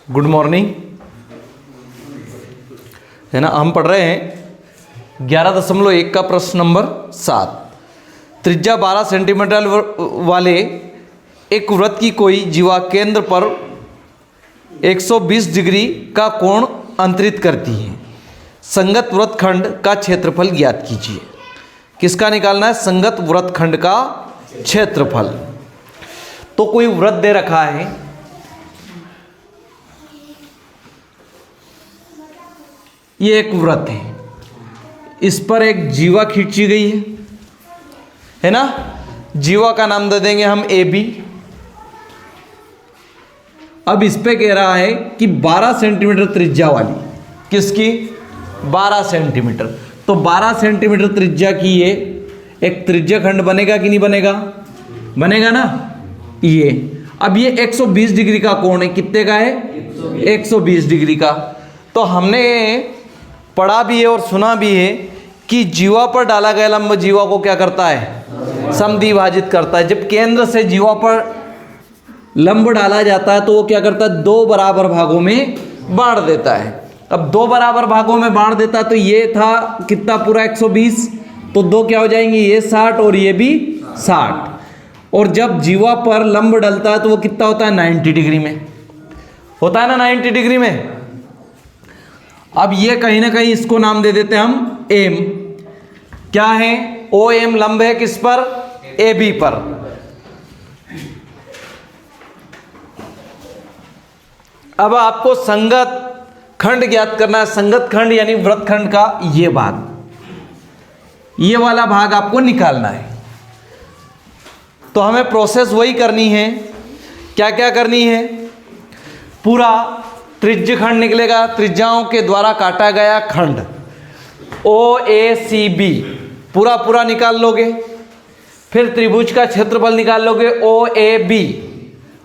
Good morning, है ना। हम पढ़ रहे हैं 11.1 का प्रश्न नंबर 7। त्रिज्या 12 सेंटीमीटर वाले एक वृत्त की कोई जीवा केंद्र पर 120 डिग्री का कोण अंतरित करती है। संगत वृत्तखंड का क्षेत्रफल ज्ञात कीजिए। किसका निकालना है? संगत वृत्तखंड का क्षेत्रफल। तो कोई वृत्त दे रखा है, ये एक वृत्त है, इस पर एक जीवा खींची गई है ना। जीवा का नाम दे देंगे हम ए बी। अब इस पे कह रहा है कि 12 सेंटीमीटर त्रिज्या वाली, किसकी? 12 सेंटीमीटर। तो 12 सेंटीमीटर त्रिज्या की ये एक त्रिज्या खंड बनेगा कि नहीं बनेगा? बनेगा ना। ये अब ये 120 डिग्री का कोण है, कितने का है? 120 डिग्री का। तो हमने पढ़ा भी है और सुना भी है कि जीवा पर डाला गया लंब जीवा को क्या करता है? समद्विभाजित करता है। जब केंद्र से जीवा पर लंब डाला जाता है तो वो क्या करता है? 2 बराबर भागों में बांट देता है। अब 2 बराबर भागों में बांट देता है तो ये था कितना? पूरा 120। तो 2 क्या हो जाएंगे? ये 60 और ये भी 60। और जब जीवा पर लंब डलता है तो वो कितना होता है? 90 डिग्री में होता है ना, 90 डिग्री में। अब ये कहीं ना कहीं इसको नाम दे देते हैं हम एम। क्या है? ओ एम लंब है किस पर? ए बी पर। अब आपको संगत खंड ज्ञात करना है। संगत खंड यानी वृत्तखंड का ये भाग, ये वाला भाग आपको निकालना है। तो हमें प्रोसेस वही करनी है। क्या क्या करनी है? पूरा त्रिज्य खंड निकलेगा, त्रिज्याओं के द्वारा काटा गया खंड ओ ए सी बी पूरा पूरा निकाल लोगे। फिर त्रिभुज का क्षेत्रफल निकाल लोगे ओ ए बी,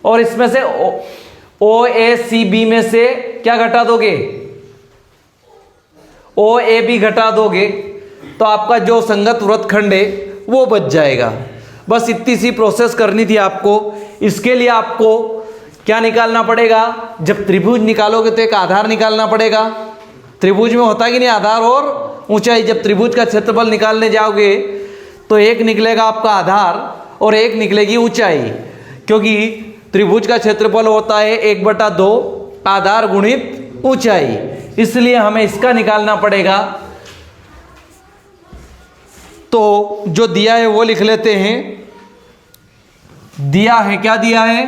और इसमें से ओ ए सी बी में से क्या घटा दोगे? ओ ए बी घटा दोगे तो आपका जो संगत वृत्तखंड है वो बच जाएगा। बस इतनी सी प्रोसेस करनी थी आपको। इसके लिए आपको क्या निकालना पड़ेगा? जब त्रिभुज निकालोगे तो एक आधार निकालना पड़ेगा। त्रिभुज में होता है कि नहीं? आधार और ऊंचाई। जब त्रिभुज का क्षेत्रफल निकालने जाओगे तो एक निकलेगा आपका आधार और एक निकलेगी ऊंचाई, क्योंकि त्रिभुज का क्षेत्रफल होता है 1/2 आधार गुणित ऊंचाई। इसलिए हमें इसका निकालना पड़ेगा। तो जो दिया है वो लिख लेते हैं। दिया है, क्या दिया है?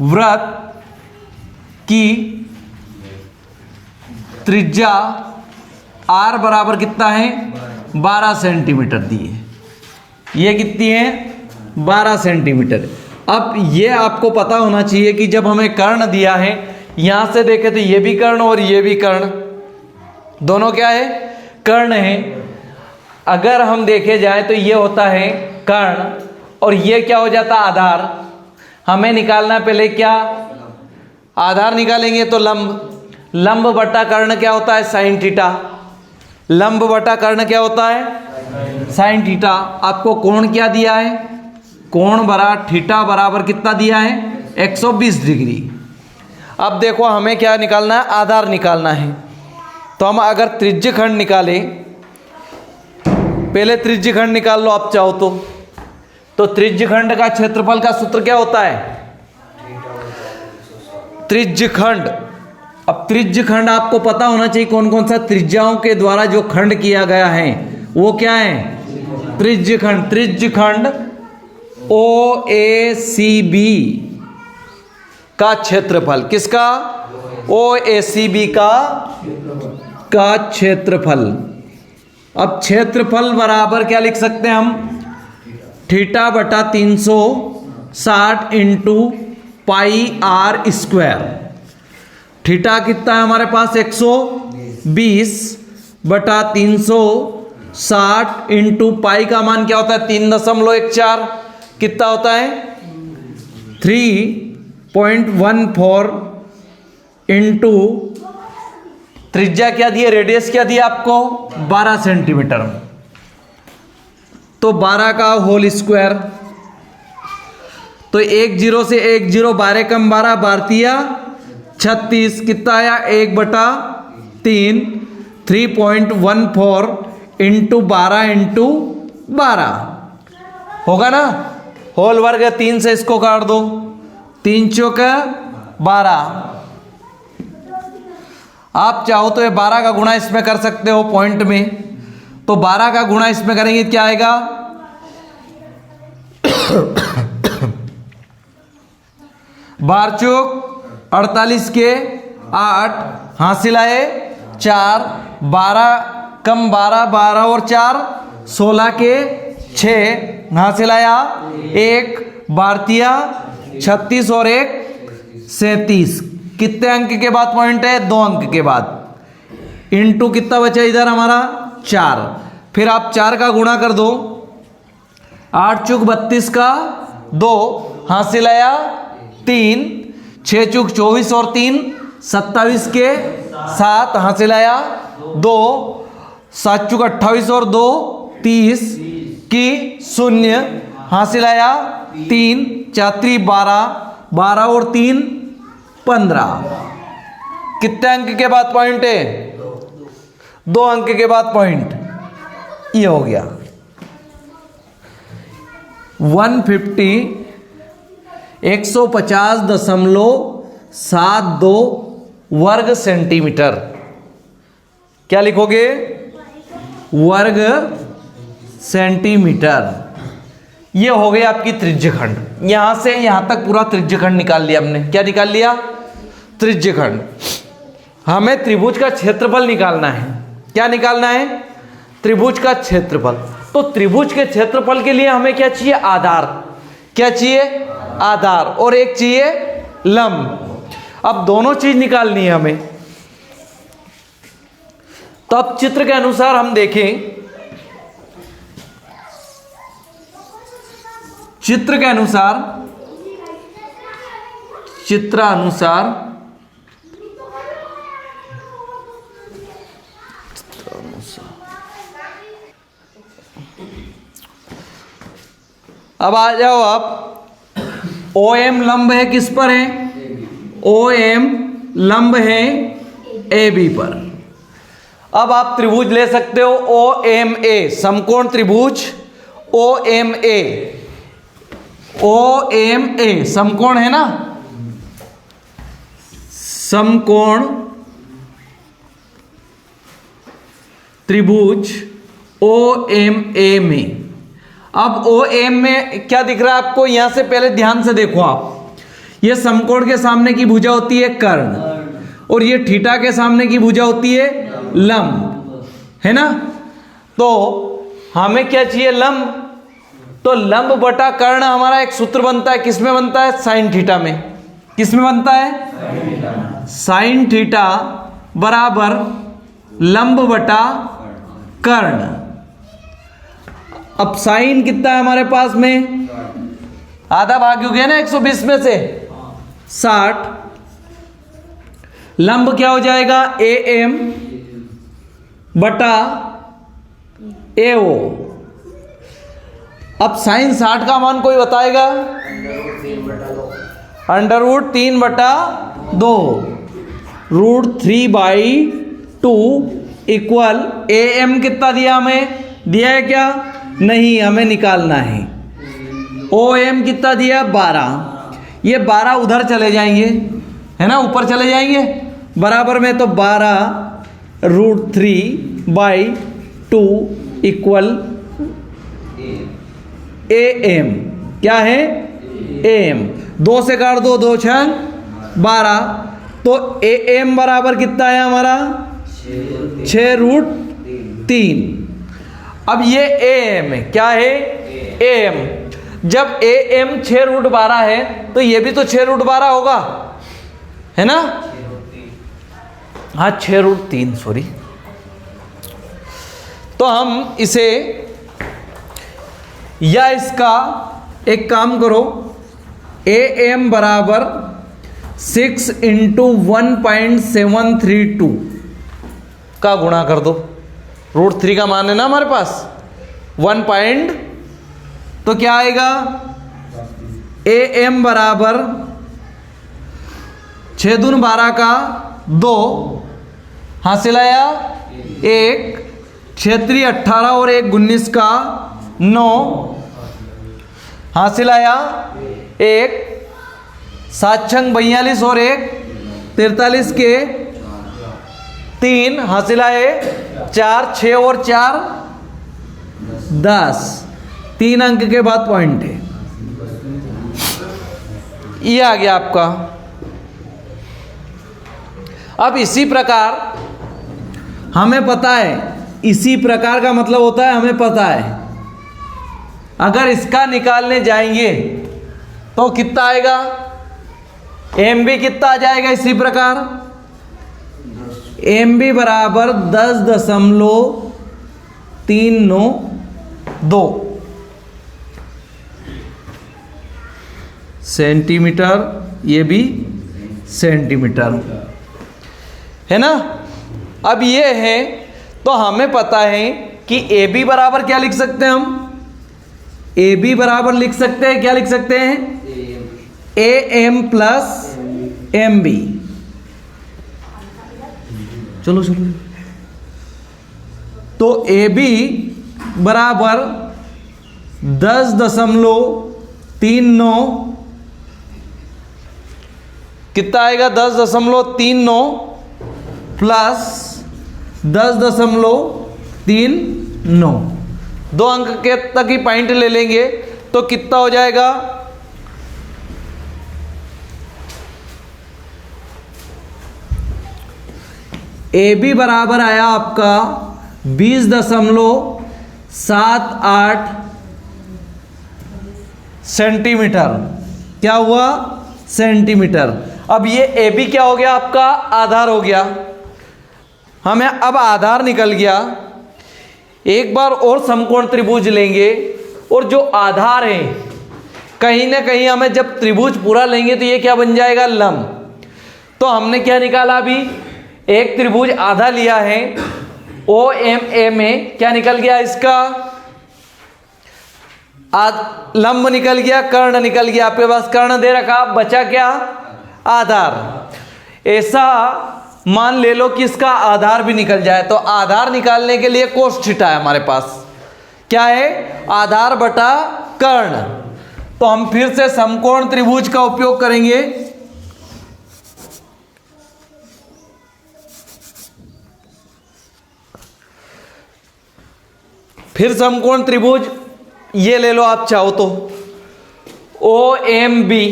वृत्त की त्रिज्या r बराबर कितना है? 12 सेंटीमीटर दी है। ये कितनी है? 12 सेंटीमीटर। अब ये आपको पता होना चाहिए कि जब हमें कर्ण दिया है, यहां से देखें तो ये भी कर्ण और ये भी कर्ण, दोनों क्या है? कर्ण है। अगर हम देखे जाए तो ये होता है कर्ण और ये क्या हो जाता? आधार। हमें निकालना पहले क्या? आधार निकालेंगे तो लंब। लंब बटा कर्ण क्या होता है? Sine theta. लंब बटा कर्ण क्या होता है? Sine theta. आपको कोण क्या दिया है? कोण बरा थीटा बराबर कितना दिया है? 120 डिग्री। अब देखो हमें क्या निकालना है? आधार निकालना है। तो हम अगर त्रिज्य खंड निकालें, पहले त्रिज्य खंड निकाल लो आप चाहो तो त्रिज्य खंड का क्षेत्रफल का सूत्र क्या होता है? त्रिज्य खंड। अब त्रिज्य खंड आपको पता होना चाहिए कौन कौन सा त्रिज्याओं के द्वारा जो खंड किया गया है वो क्या है? त्रिज्य खंड। त्रिज्य खंड ओ ए सी बी का क्षेत्रफल, किसका? ओ ए सी बी का क्षेत्रफल। अब क्षेत्रफल बराबर क्या लिख सकते हैं हम? थीटा बटा 360 into pi r square. Theta कितना है हमारे पास? 120 बटा 360 इंटू पाई का मान क्या होता है? 3.14। कितना होता है? 3.14 इंटू त्रिज्या क्या दी है? रेडियस क्या दिया आपको? 12 सेंटीमीटर। तो 12 का होल स्क्वायर, तो 1 0 से 1 0, 12 कम 12, भारतीय 36, कितना आया 1/3, 3.14 इंटू 12 इंटू 12 होगा ना। होल वर्ग 3 से इसको काट दो, 3 चौक 12। आप चाहो तो ये 12 का गुणा इसमें कर सकते हो पॉइंट में, तो 12 का गुणा इसमें करेंगे क्या आएगा 12 चौक 48 के 8, हासिल आए 4, 12 कम 12, 12 और 4 16 के 6, हासिल आया 1, भारतीय 36 और 1 37। कितने अंक के बाद पॉइंट है 2 अंक के बाद, इंटू कितना बचा इधर हमारा 4। फिर आप 4 का गुणा कर दो, 8 चौक 32 का 2, हासिल आया 3, 6 चौक 24 और 3 27 के 7, हासिल आया 2, 7 चौक 28 और 2 30 की 0, हासिल आया 3, 4 3 12, 12 और 3 15। कितने अंक के बाद पॉइंट है 2 अंक के बाद पॉइंट, ये हो गया 150.72 वर्ग सेंटीमीटर। क्या लिखोगे वर्ग सेंटीमीटर। ये हो गई आपकी त्रिज्यखंड। यहां से यहां तक पूरा त्रिज्यखंड निकाल लिया हमने। क्या निकाल लिया त्रिज्यखंड। हमें त्रिभुज का क्षेत्रफल निकालना है। क्या निकालना है त्रिभुज का क्षेत्रफल। तो त्रिभुज के क्षेत्रफल के लिए हमें क्या चाहिए आधार। क्या चाहिए आधार, और एक चाहिए लंब। अब दोनों चीज निकालनी है हमें। तो अब चित्र के अनुसार हम देखें, चित्र के अनुसार अब आ जाओ आप। OM लंब है किस पर है OM लंब है AB पर। अब आप त्रिभुज ले सकते हो OMA, समकोण त्रिभुज OMA। OMA समकोण है ना, समकोण त्रिभुज OMA में। अब OM में क्या दिख रहा है आपको, यहां से पहले ध्यान से देखो आप। ये समकोण के सामने की भुजा होती है कर्ण, और ये थीटा के सामने की भुजा होती है लंब, है ना। तो हमें क्या चाहिए लंब। तो लंब बटा कर्ण हमारा एक सूत्र बनता है, किसमें बनता है साइन थीटा में। किसमें बनता है साइन थीटा बराबर लंब बटा कर्ण। अब साइन कितना है हमारे पास में, आधा भाग हो गया ना 120 में से 60। लंब क्या हो जाएगा AM बटा AO। अब साइन 60 का मान कोई बताएगा, √3/2 √3/2 इक्वल AM कितना दिया हमें, दिया है क्या नहीं, हमें निकालना है। OM कितना दिया 12, ये 12 उधर चले जाएंगे, है ना, ऊपर चले जाएंगे बराबर में। तो 12 √3/2 इक्वल AM। क्या है AM, 2 से काट दो, 2 6 12। तो AM बराबर कितना है हमारा 6√3। अब ये AM है, क्या है AM। जब AM 6√12 है तो ये भी तो 6√12 होगा, है ना। हाँ 6√3 सॉरी। तो हम इसे या इसका एक काम करो, AM बराबर 6 × 1.732 का गुणा कर दो। √3 का मान है ना हमारे पास तो क्या आएगा, ए एम बराबर 6 दून 12 का 2 हासिल आया 1, 6 3 18 और 1 19 का 9 हासिल आया 1, 7 6 42 और 1 43 के 3 हासिल आए 4, 6 और 4 10, 3 अंक के बाद पॉइंट है। ये आ गया आपका। अब इसी प्रकार हमें पता है, इसी प्रकार का मतलब होता है हमें पता है, अगर इसका निकालने जाएंगे तो कितना आएगा, एम बी कितना आ जाएगा इसी प्रकार, एम बी बराबर 10.392 सेंटीमीटर, ये भी सेंटीमीटर है ना। अब ये है, तो हमें पता है कि ए बी बराबर क्या लिख सकते हैं हम, ए बी बराबर लिख सकते हैं, क्या लिख सकते हैं, A M plus M B. चलो चलो, तो ए बी बराबर 10.39 कितना आएगा, 10.39 प्लस 10.39, 2 अंक के तक ही पॉइंट ले लेंगे तो कितना हो जाएगा, ए बी बराबर आया आपका 20.78 सेंटीमीटर। क्या हुआ, सेंटीमीटर। अब ये ए बी क्या हो गया, आपका आधार हो गया। हमें अब आधार निकल गया। एक बार और समकोण त्रिभुज लेंगे और जो आधार है, कहीं ना कहीं हमें जब त्रिभुज पूरा लेंगे तो ये क्या बन जाएगा, लंब। तो हमने क्या निकाला, अभी एक त्रिभुज आधा लिया है, ओ एम ए में क्या निकल गया, इसका लंब निकल गया, कर्ण निकल गया। आपके पास कर्ण दे रखा, बचा क्या, आधार। ऐसा मान ले लो कि इसका आधार भी निकल जाए, तो आधार निकालने के लिए कोस थीटा है हमारे पास, क्या है, आधार बटा कर्ण। तो हम फिर से समकोण त्रिभुज का उपयोग करेंगे। फिर समकोण त्रिभुज ये ले लो आप चाहो तो, ओ एम बी,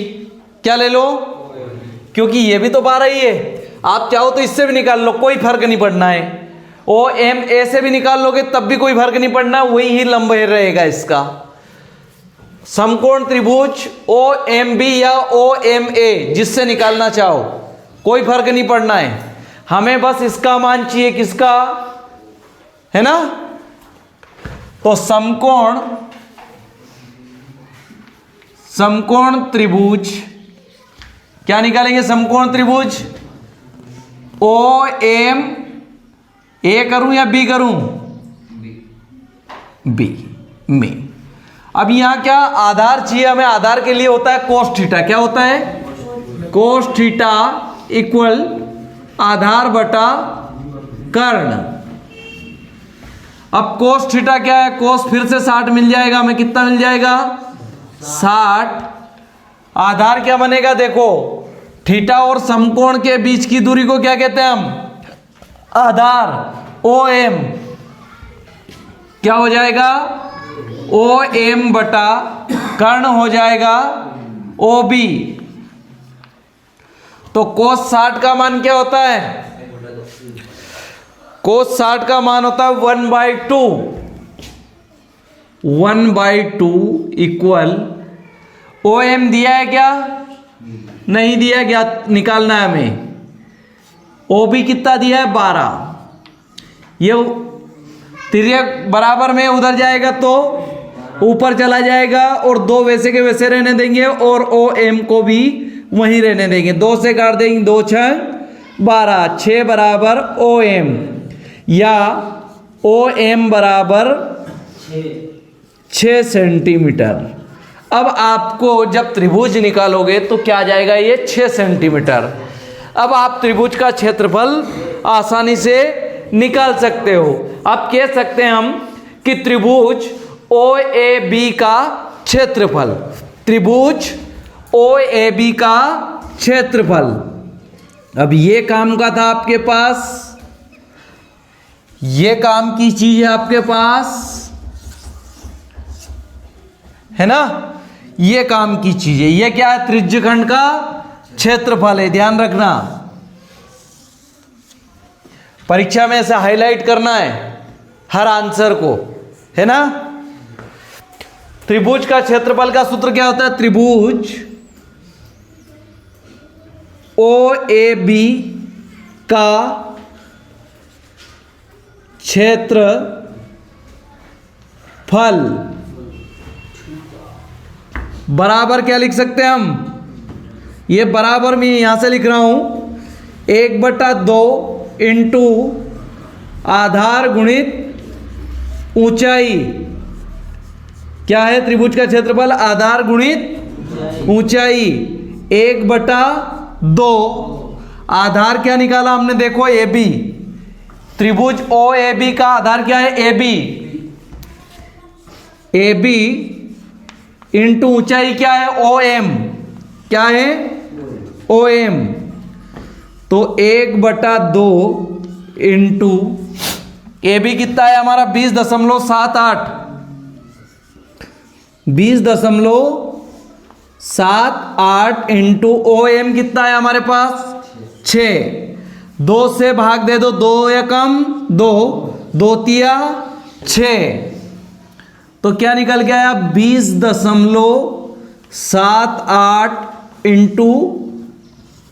क्या ले लो, क्योंकि ये भी तो 12 ही है, आप चाहो तो इससे भी निकाल लो, कोई फर्क नहीं पड़ना है। ओ एम ए से भी निकाल लोगे तब भी कोई फर्क नहीं पड़ना, वही ही लंब रहेगा इसका। समकोण त्रिभुज ओ एम बी या ओ एम ए, जिससे निकालना चाहो कोई फर्क नहीं पड़ना है, हमें बस इसका मान चाहिए, किसका, है ना। तो समकोण त्रिभुज क्या निकालेंगे, समकोण त्रिभुज ओ एम ए करूं या बी करूं, बी में। अब यहां क्या आधार चाहिए हमें, आधार के लिए होता है कोस थीटा। क्या होता है, कोस थीटा इक्वल आधार बटा कर्ण। अब कोस थीटा क्या है, कोस फिर से 60 मिल जाएगा हमें, कितना मिल जाएगा, 60। आधार क्या बनेगा, देखो थीटा और समकोण के बीच की दूरी को क्या कहते हैं हम, आधार। ओ एम क्या हो जाएगा, ओ एम बटा कर्ण हो जाएगा ओ बी। तो कोस 60 का मान क्या होता है, कोस 60 का मान होता है 1/2 इक्वल ओ एम दिया है क्या, नहीं दिया गया, निकालना है हमें। ओ बी कितना दिया है, 12। ये तिर्यक बराबर में उधर जाएगा तो ऊपर चला जाएगा, और 2 वैसे के वैसे रहने देंगे, और ओ एम को भी वहीं रहने देंगे। 2 से काट देंगे, 2 6 12, 6 बराबर ओ एम, या ओ एम बराबर 6 सेंटीमीटर। अब आपको जब त्रिभुज निकालोगे तो क्या आ जाएगा, ये 6 सेंटीमीटर। अब आप त्रिभुज का क्षेत्रफल आसानी से निकाल सकते हो। अब कह सकते हैं हम कि त्रिभुज OAB का क्षेत्रफल, त्रिभुज OAB का क्षेत्रफल। अब ये काम का था आपके पास, ये काम की चीज है आपके पास, है ना, ये काम की चीज है। ये क्या है, त्रिज्यखंड का क्षेत्रफल है, ध्यान रखना। परीक्षा में ऐसे हाईलाइट करना है हर आंसर को, है ना। त्रिभुज का क्षेत्रफल का सूत्र क्या होता है, त्रिभुज OAB का क्षेत्रफल बराबर क्या लिख सकते हैं हम, ये बराबर मैं यहां से लिख रहा हूं 1/2 इंटू आधार गुणित ऊंचाई। क्या है त्रिभुज का क्षेत्रफल, आधार गुणित ऊंचाई 1/2। आधार क्या निकाला हमने, देखो AB, त्रिभुज OAB का आधार क्या है, AB इंटू ऊंचाई क्या है, OM, क्या है OM। तो 1/2 इंटू AB कितना है हमारा 20.78, 20.78 इंटू OM कितना है हमारे पास 6। 2 से भाग दे दो, 2 या कम 2, 2 तिया 6। तो क्या निकल के आया 20.78 इंटू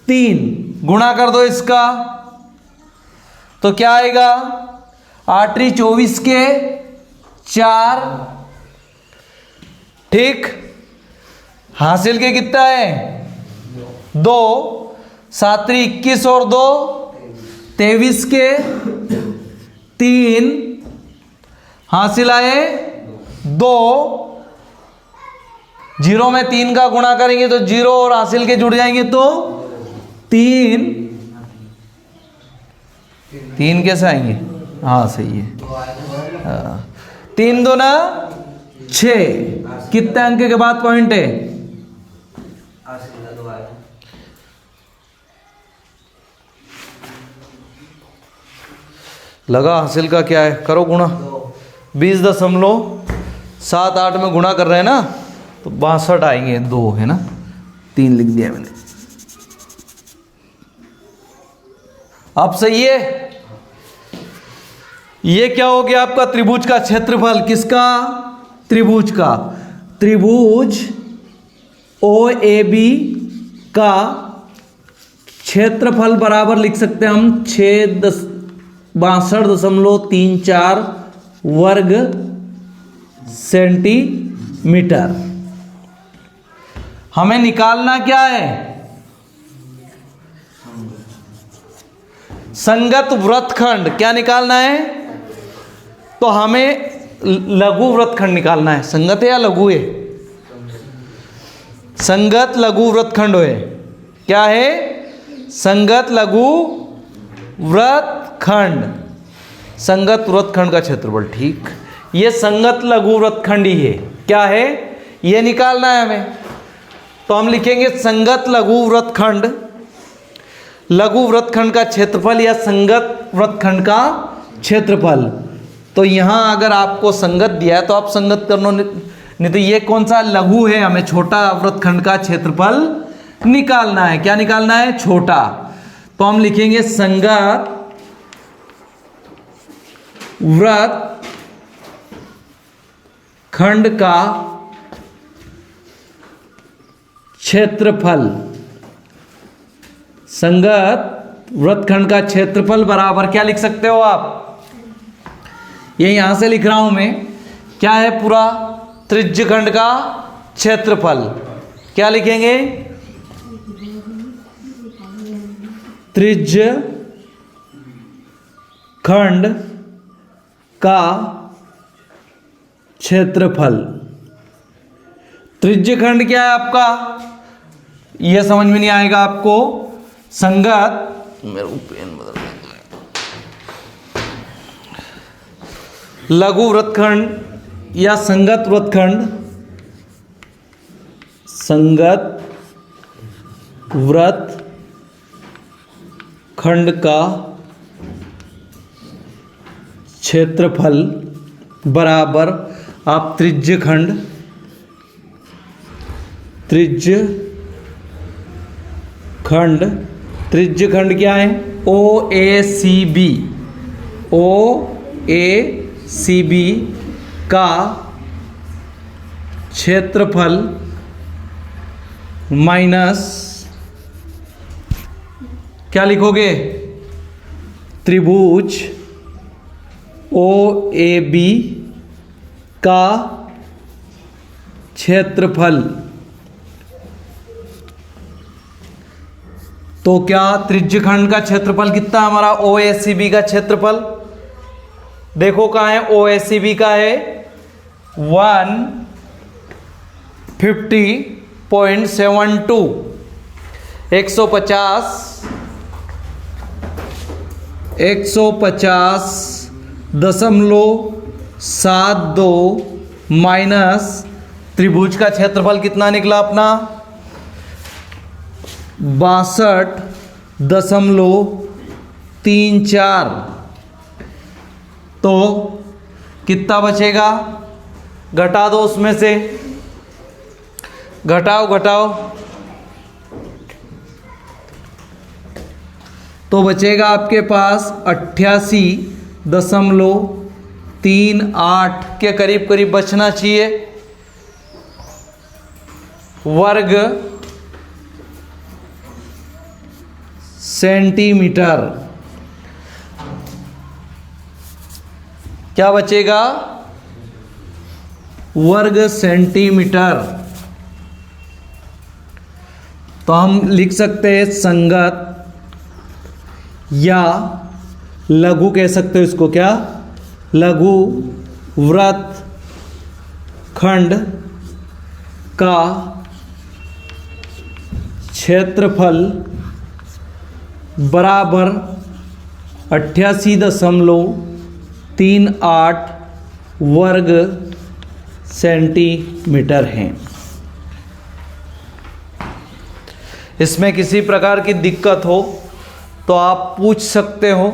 3, गुणा कर दो इसका, तो क्या आएगा 8 × 24 के 4। ठीक, हासिल के कितना है 2, 7 × 21 और 2 23 के 3, हासिल आए 2। 0 में 3 का गुणा करेंगे तो 0 और हासिल के जुड़ जाएंगे तो 3 कैसे आएंगे, हाँ सही है, 3 2 6। कितने अंक के बाद पॉइंट है, लगा हासिल का क्या है, करो गुणा। 20.78 में गुणा कर रहे हैं ना, तो 62 आएंगे, 2 है ना, 3 लिख दिया मैंने। अब सही है, ये क्या हो गया आपका त्रिभुज का क्षेत्रफल, किसका, त्रिभुज का। त्रिभुज OAB का क्षेत्रफल बराबर लिख सकते हैं हम 62.34 वर्ग सेंटीमीटर। हमें निकालना क्या है, संगत वृत्तखंड। क्या निकालना है, तो हमें लघु वृत्तखंड निकालना है। संगत है या लघु है, संगत लघु वृत्तखंड है। क्या है, संगत लघु वृत्तखंड, संगत वृत्तखंड का क्षेत्रफल। ठीक, ये संगत लघु वृत्तखंड ही है। क्या है, ये निकालना है हमें, तो हम लिखेंगे संगत लघु वृत्तखंड, लघु वृत्तखंड का क्षेत्रफल या संगत वृत्तखंड का क्षेत्रफल। तो यहां अगर आपको संगत दिया है तो आप संगत कर लो, नहीं तो ये कौन सा लघु है, हमें छोटा वृत्तखंड का क्षेत्रफल निकालना है। क्या निकालना है, छोटा। तो हम लिखेंगे संगत वृत्तखंड का क्षेत्रफल, संगत वृत्तखंड का क्षेत्रफल बराबर क्या लिख सकते हो आप, ये यहां से लिख रहा हूं मैं, क्या है पूरा त्रिज्यखंड का क्षेत्रफल। क्या लिखेंगे, त्रिज्यखंड का क्षेत्रफल। त्रिज्यखंड क्या है आपका, यह समझ में नहीं आएगा आपको। संगत, मेरे को पेन बदल देता है, लघु वृत्तखंड या संगत वृत्तखंड, संगत वृत्तखंड का क्षेत्रफल बराबर आप त्रिज्यखंड, त्रिज्यखंड क्या है, OACB, OACB का क्षेत्रफल माइनस क्या लिखोगे, त्रिभुज OAB का क्षेत्रफल। तो क्या त्रिज्यखंड का क्षेत्रफल कितना हमारा, OACB का क्षेत्रफल देखो कहां है, OACB का है 150.72, 150.72 माइनस त्रिभुज का क्षेत्रफल कितना निकला अपना 62.34। तो कितना बचेगा, घटा दो उसमें से, घटाओ तो बचेगा आपके पास 88.38 के करीब करीब बचना चाहिए वर्ग सेंटीमीटर। क्या बचेगा, वर्ग सेंटीमीटर। तो हम लिख सकते हैं संगत या लघु कह सकते हो इसको, क्या, लघु वृत्तखंड का क्षेत्रफल बराबर 88.38 वर्ग सेंटीमीटर है। इसमें किसी प्रकार की दिक्कत हो तो आप पूछ सकते हो।